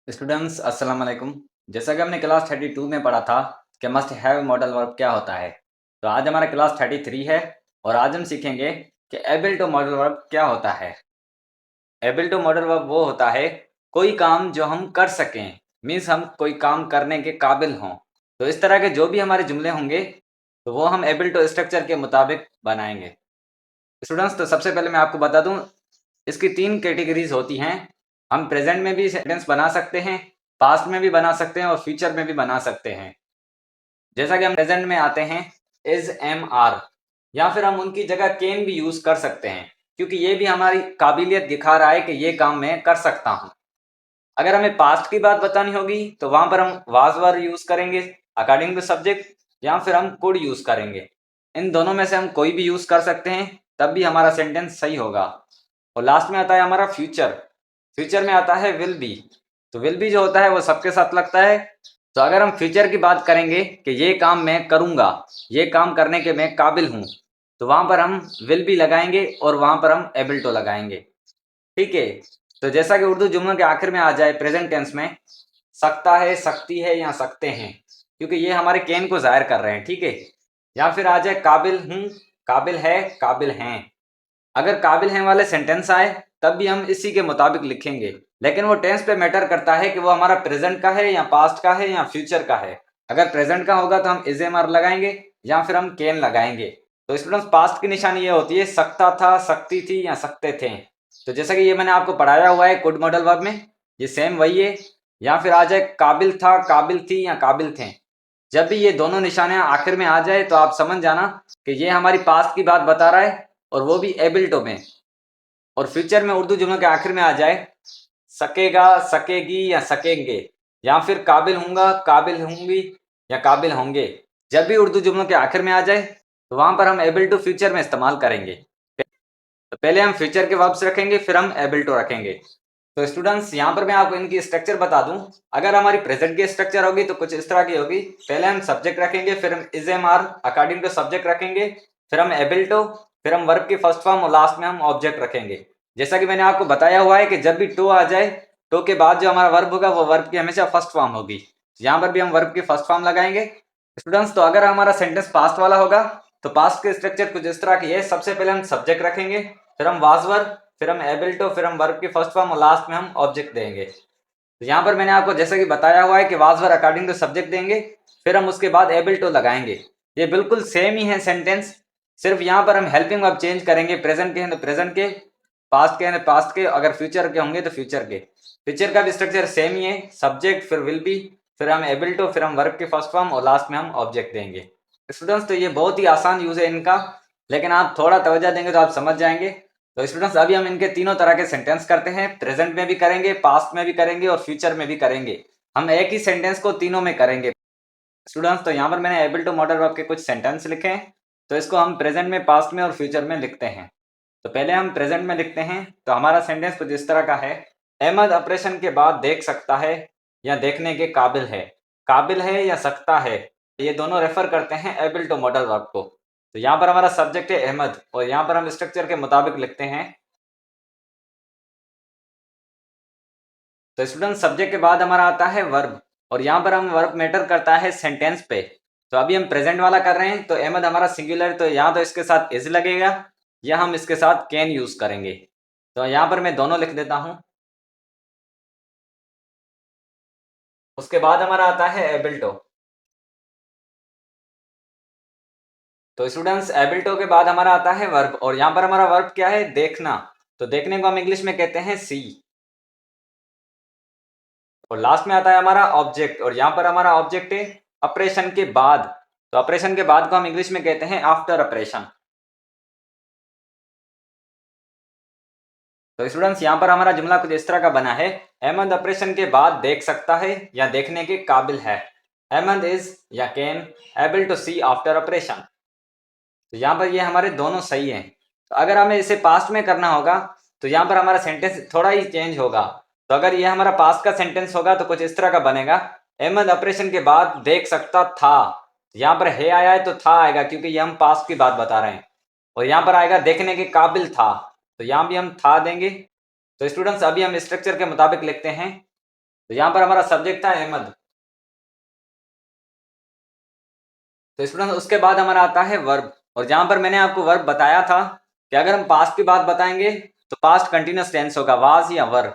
Students अस्सलाम वालेकुम। जैसा कि हमने क्लास 32 में पढ़ा था कि मस्ट हैव मॉडल वर्ब क्या होता है, तो आज हमारा क्लास 33 है और आज हम सीखेंगे कि एबल टू मॉडल वर्ब क्या होता है। एबल टू मॉडल वर्ब वो होता है कोई काम जो हम कर सकें, मीन्स हम कोई काम करने के काबिल हों। तो इस तरह के जो भी हमारे जुमले होंगे तो वो हम एबल टू स्ट्रक्चर के मुताबिक बनाएंगे। स्टूडेंट्स, तो सबसे पहले मैं आपको बता दूं, इसकी 3 कैटेगरीज होती हैं। हम प्रेजेंट में भी सेंटेंस बना सकते हैं, पास्ट में भी बना सकते हैं और फ्यूचर में भी बना सकते हैं। जैसा कि हम प्रेजेंट में आते हैं इज एम आर, या फिर हम उनकी जगह कैन भी यूज कर सकते हैं, क्योंकि ये भी हमारी काबिलियत दिखा रहा है कि ये काम मैं कर सकता हूँ। अगर हमें पास्ट की बात बतानी होगी तो वहां पर हम वाज वर यूज करेंगे अकॉर्डिंग टू सब्जेक्ट, या फिर हम कुड यूज करेंगे। इन दोनों में से हम कोई भी यूज कर सकते हैं, तब भी हमारा सेंटेंस सही होगा। और लास्ट में आता है हमारा फ्यूचर। फ्यूचर में आता है विल बी। तो विल बी जो होता है वो सबके साथ लगता है। तो अगर हम फ्यूचर की बात करेंगे कि ये काम मैं करूंगा, ये काम करने के मैं काबिल हूं, तो वहां पर हम विल बी लगाएंगे और वहां पर हम एबल टू लगाएंगे। ठीक है। तो जैसा कि उर्दू जुमलों के आखिर में आ जाए प्रेजेंट टेंस में सकता है, सकती है या सकते हैं, क्योंकि ये हमारे कैन को जाहिर कर रहे हैं। ठीक है। या फिर आ जाए काबिल हूं, काबिल है, काबिल हैं। अगर काबिल हैं वाले सेंटेंस आए तब भी हम इसी के मुताबिक लिखेंगे, लेकिन वो टेंस पे मैटर करता है कि वो हमारा प्रेजेंट का है या पास्ट का है या फ्यूचर का है। अगर प्रेजेंट का होगा तो हम इज एम आर लगाएंगे या फिर हम कैन लगाएंगे। तो स्टूडेंट्स, पास्ट की निशानी ये होती है सकता था, सकती थी या सकते थे। तो जैसा कि ये मैंने आपको पढ़ाया हुआ है कुड मॉडल वर्ब में, ये सेम वही है। या फिर आ जाए काबिल था, काबिल थी या काबिल थे। जब भी ये दोनों निशानियां आखिर में आ जाए तो आप समझ जाना कि ये हमारी पास्ट की बात बता रहा है, और वो भी एबल टू में। और फ्यूचर में उर्दू जुमलों के आखिर में आ जाए सकेगा, सकेगी या सकेंगे, या फिर काबिल हूंगा, काबिल होंगी या काबिल होंगे। जब भी उर्दू जुमलों के आखिर में आ जाए तो वहां पर हम एबल टू फ्यूचर में इस्तेमाल करेंगे। तो पहले हम फ्यूचर के वर्ब्स रखेंगे, फिर हम एबल टू रखेंगे। तो स्टूडेंट्स, यहाँ पर मैं आपको इनकी स्ट्रक्चर बता दूं। अगर हमारी प्रेजेंट की स्ट्रक्चर होगी तो कुछ इस तरह की होगी। पहले हम सब्जेक्ट रखेंगे, फिर हम is am are according to subject रखेंगे, फिर हम एबल टू, फिर हम वर्ब की फर्स्ट फॉर्म और लास्ट में हम ऑब्जेक्ट रखेंगे। जैसा कि मैंने आपको बताया हुआ है कि जब भी टू आ जाए, टू के बाद जो हमारा वर्ब होगा वो वर्ब की हमेशा फर्स्ट फॉर्म होगी। यहाँ पर भी हम वर्ब की फर्स्ट फॉर्म लगाएंगे। स्टूडेंट्स, तो अगर हमारा सेंटेंस पास्ट वाला होगा तो पास्ट के स्ट्रक्चर कुछ इस तरह की है। सबसे पहले हम सब्जेक्ट रखेंगे, फिर हम वाज वर्ब, फिर हम एबल टू, फिर हम वर्ब की फर्स्ट फॉर्म और लास्ट में हम ऑब्जेक्ट देंगे। तो यहाँ पर मैंने आपको जैसा कि बताया हुआ है कि was verb according to subject देंगे, फिर हम उसके बाद एबल टू लगाएंगे। ये बिल्कुल सेम ही है सेंटेंस, सिर्फ यहाँ पर हम हेल्पिंग वर्ब चेंज करेंगे। प्रेजेंट के हैं तो प्रेजेंट के, पास्ट के हैं तो पास्ट के, अगर फ्यूचर के होंगे तो फ्यूचर के। फ्यूचर का भी स्ट्रक्चर सेम ही है, सब्जेक्ट फिर विल बी, फिर हम एबल टू, फिर हम वर्ब की फर्स्ट फॉर्म और लास्ट में हम ऑब्जेक्ट देंगे। स्टूडेंट्स, तो ये बहुत ही आसान यूज है इनका, लेकिन आप थोड़ा तवज्जो देंगे तो आप समझ जाएंगे। तो स्टूडेंट्स, अभी हम इनके तीनों तरह के सेंटेंस करते हैं। प्रेजेंट में भी करेंगे, पास्ट में भी करेंगे और फ्यूचर में भी करेंगे। हम एक ही सेंटेंस को तीनों में करेंगे। स्टूडेंट्स, तो यहाँ पर मैंने एबल टू मॉडल वर्ब के कुछ सेंटेंस लिखे हैं, तो इसको हम प्रेजेंट में, पास्ट में और फ्यूचर में लिखते हैं। तो पहले हम प्रेजेंट में लिखते हैं। तो हमारा सेंटेंस कुछ इस तरह का है। अहमद ऑपरेशन के बाद देख सकता है या देखने के काबिल है। काबिल है या सकता है, ये दोनों रेफर करते हैं एबल टू मॉडल वर्ब को। तो यहाँ पर हमारा सब्जेक्ट है अहमद, और यहाँ पर हम स्ट्रक्चर के मुताबिक लिखते हैं। तो स्टूडेंट, सब्जेक्ट के बाद हमारा आता है वर्ब, और यहाँ पर हम वर्ब मैटर करता है सेंटेंस पे। तो अभी हम प्रेजेंट वाला कर रहे हैं, तो अहमद हमारा सिंगुलर, तो यहाँ तो इसके साथ इज लगेगा या हम इसके साथ कैन यूज करेंगे। तो यहाँ पर मैं दोनों लिख देता हूं। उसके बाद हमारा आता है एबल टू। तो स्टूडेंट्स, एबल टू के बाद हमारा आता है वर्ब, और यहाँ पर हमारा वर्ब क्या है, देखना। तो देखने को हम इंग्लिश में कहते हैं सी। और लास्ट में आता है हमारा ऑब्जेक्ट, और यहाँ पर हमारा ऑब्जेक्ट है ऑपरेशन के बाद। तो ऑपरेशन के बाद को हम इंग्लिश में कहते हैं आफ्टर ऑपरेशन। तो स्टूडेंट्स, यहाँ पर हमारा जुमला कुछ इस तरह का बना है। अहमद ऑपरेशन के बाद देख सकता है या देखने के काबिल है। अहमद इज या can able to see after operation. तो यहाँ पर ये हमारे दोनों सही हैं। तो अगर हमें इसे पास्ट में करना होगा तो यहाँ पर हमारा सेंटेंस थोड़ा ही चेंज होगा। तो अगर ये हमारा पास्ट का सेंटेंस होगा तो कुछ इस तरह का बनेगा। अहमद ऑपरेशन के बाद देख सकता था। यहाँ पर है आया है तो था आएगा, क्योंकि ये हम पास्ट की बात बता रहे हैं। और यहाँ पर आएगा देखने के काबिल था, तो यहाँ भी हम था देंगे। तो स्टूडेंट्स, अभी हम स्ट्रक्चर के मुताबिक लिखते हैं। तो यहाँ पर हमारा सब्जेक्ट था अहमद। तो स्टूडेंट उसके बाद हमारा आता है वर्ब, और जहां पर मैंने आपको वर्ब बताया था कि अगर हम पास्ट की बात बताएंगे तो पास्ट कंटिन्यूअस टेंस होगा, वाज या वर।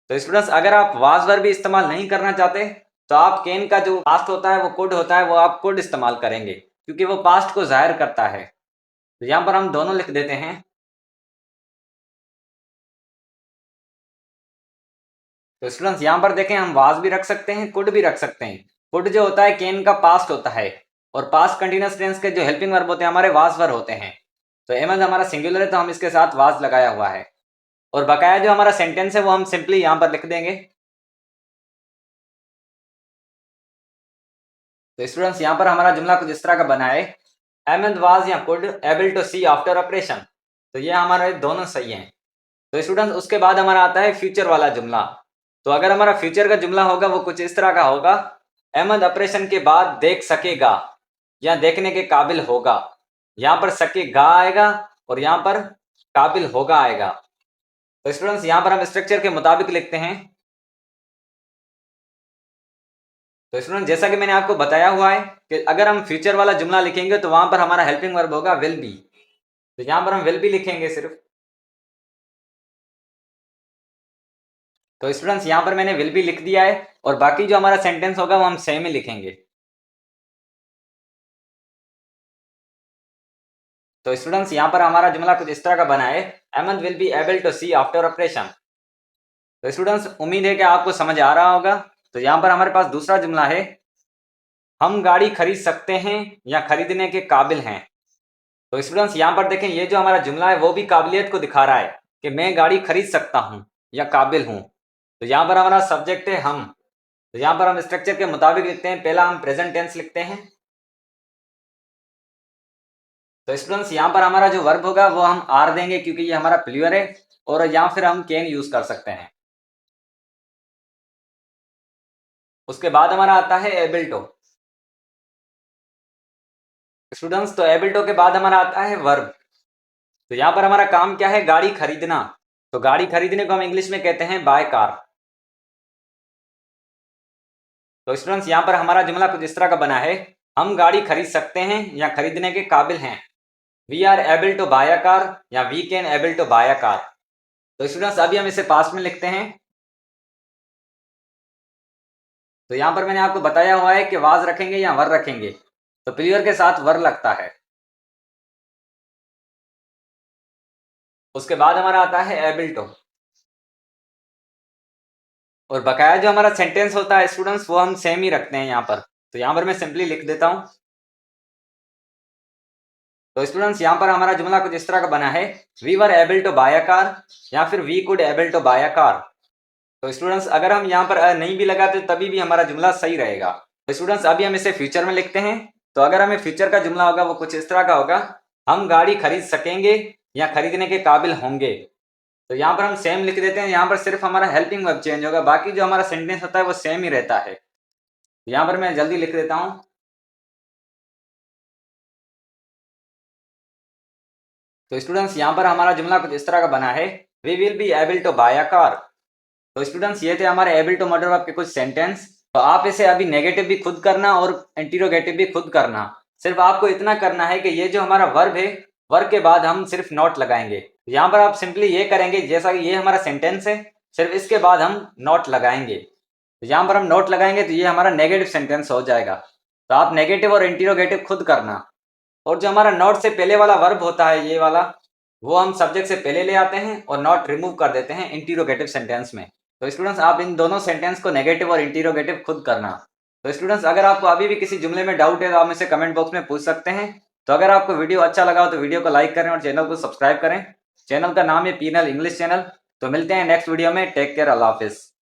तो स्टूडेंट्स अगर आप वाज वर भी इस्तेमाल नहीं करना चाहते तो आप कैन का जो पास्ट होता है वो कुड होता है, वो आप कुड इस्तेमाल करेंगे क्योंकि वो पास्ट को जाहिर करता है। तो यहाँ पर हम दोनों लिख देते हैं। तो स्टूडेंट्स यहाँ पर देखें, हम वाज भी रख सकते हैं, कुड भी रख सकते हैं। कुड जो होता है कैन का पास्ट होता है, और पास्ट कंटिन्यूअस टेंस के जो हेल्पिंग वर्ब होते हैं हमारे वाज वर होते हैं। तो अहमद हमारा सिंगुलर है तो हम इसके साथ वाज लगाया हुआ है, और बकाया जो हमारा सेंटेंस है वो हम सिंपली यहाँ पर लिख देंगे। तो स्टूडेंट्स यहाँ पर हमारा जुमला कुछ इस तरह का बना है, अहमद वाज या could able to see after operation. तो ये हमारे दोनों सही हैं। तो स्टूडेंट्स उसके बाद हमारा आता है फ्यूचर वाला जुमला। तो अगर हमारा फ्यूचर का जुमला होगा वो कुछ इस तरह का होगा, अहमद ऑपरेशन के बाद देख सकेगा या देखने के काबिल होगा। यहाँ पर सकेगा आएगा और यहाँ पर काबिल होगा आएगा। तो स्टूडेंट्स यहाँ पर हम स्ट्रक्चर के मुताबिक लिखते हैं। तो स्टूडेंट जैसा कि मैंने आपको बताया हुआ है कि अगर हम फ्यूचर वाला जुमला लिखेंगे तो वहां पर हमारा हेल्पिंग वर्ब होगा विल बी। तो यहाँ पर हम विल बी लिखेंगे सिर्फ। तो स्टूडेंट्स यहाँ पर मैंने विल बी लिख दिया है, और बाकी जो हमारा सेंटेंस होगा वो हम सेम ही लिखेंगे। तो स्टूडेंट्स यहाँ पर हमारा जुमला कुछ इस तरह का बना है, Ahmad will be able to see after operation. तो स्टूडेंट्स उम्मीद है कि आपको समझ आ रहा होगा। तो यहाँ पर हमारे पास दूसरा जुमला है, हम गाड़ी खरीद सकते हैं या खरीदने के काबिल हैं। तो स्टूडेंट्स यहाँ पर देखें, ये जो हमारा जुमला है वो भी काबिलियत को दिखा रहा है कि मैं गाड़ी खरीद सकता हूँ या काबिल हूँ। तो यहाँ पर हमारा सब्जेक्ट है हम। तो यहाँ पर हम स्ट्रक्चर के मुताबिक लिखते हैं, पहला हम प्रेजेंट टेंस लिखते हैं। तो स्टूडेंट्स यहाँ पर हमारा जो वर्ब होगा वो हम आर देंगे क्योंकि ये हमारा प्लूरल है, और या फिर हम कैन यूज कर सकते हैं। उसके बाद हमारा आता है एबल टू। स्टूडेंट्स तो एबल टू के बाद हमारा आता है वर्ब। तो यहाँ पर हमारा काम क्या है, गाड़ी खरीदना। तो गाड़ी खरीदने को हम इंग्लिश में कहते हैं बाय कार। तो स्टूडेंट्स यहाँ पर हमारा जुमला कुछ इस तरह का बना है, हम गाड़ी खरीद सकते हैं या खरीदने के काबिल हैं। We are able to buy a car या we can able to buy a car. तो स्टूडेंट्स अभी हम इसे पास्ट में लिखते हैं। तो यहाँ पर मैंने आपको बताया हुआ है कि वाज रखेंगे या वर रखेंगे, तो प्रियर के साथ वर लगता है। उसके बाद हमारा आता है एबल टू, और बकाया जो हमारा सेंटेंस होता है स्टूडेंट्स वो हम सेम ही रखते हैं यहाँ पर। तो यहाँ पर मैं सिंपली लिख देता हूँ। तो स्टूडेंट्स यहाँ पर हमारा जुमला कुछ इस तरह का बना है, we were able to buy a car या फिर we could able to buy a car. तो स्टूडेंट्स अगर हम यहाँ पर नहीं भी लगाते तभी भी हमारा जुमला सही रहेगा। तो स्टूडेंट्स अभी हम इसे फ्यूचर में लिखते हैं। तो अगर हमें फ्यूचर का जुमला होगा वो कुछ इस तरह का होगा, हम गाड़ी खरीद सकेंगे या खरीदने के काबिल होंगे। तो यहाँ पर हम सेम लिख देते हैं, यहाँ पर सिर्फ हमारा हेल्पिंग वर्ब चेंज होगा, बाकी जो हमारा सेंटेंस होता है वो सेम ही रहता है। यहाँ पर मैं जल्दी लिख देता हूँ। तो स्टूडेंट्स यहाँ पर हमारा जुमला कुछ इस तरह का बना है, we will be able to buy a car. तो स्टूडेंट्स ये थे हमारे एबल टू मॉडल वर्ब के कुछ सेंटेंस। तो आप इसे अभी नेगेटिव भी खुद करना और इंटीरोगेटिव भी खुद करना। सिर्फ आपको इतना करना है कि ये जो हमारा वर्ब है, वर्ब के बाद हम सिर्फ नॉट लगाएंगे। यहाँ पर आप सिंपली ये करेंगे, जैसा कि ये हमारा सेंटेंस है, सिर्फ इसके बाद हम नॉट लगाएंगे। तो यहाँ पर हम नोट लगाएंगे तो ये हमारा नेगेटिव सेंटेंस हो जाएगा। तो आप नेगेटिव और इंटीरोगेटिव खुद करना। और जो हमारा नॉट से पहले वाला वर्ब होता है ये वाला, वो हम सब्जेक्ट से पहले ले आते हैं और नॉट रिमूव कर देते हैं इंटीरोगेटिव सेंटेंस में। तो स्टूडेंट्स आप इन दोनों सेंटेंस को नेगेटिव और इंटीरोगेटिव खुद करना। तो स्टूडेंट्स अगर आपको अभी भी किसी जुमले में डाउट है तो आप मुझसे कमेंट बॉक्स में पूछ सकते हैं। तो अगर आपको वीडियो अच्छा लगा हो तो वीडियो को लाइक करें और चैनल को सब्सक्राइब करें। चैनल का नाम है पीनल इंग्लिश चैनल। तो मिलते हैं नेक्स्ट वीडियो में। टेक केयर, अल्लाह हाफिज।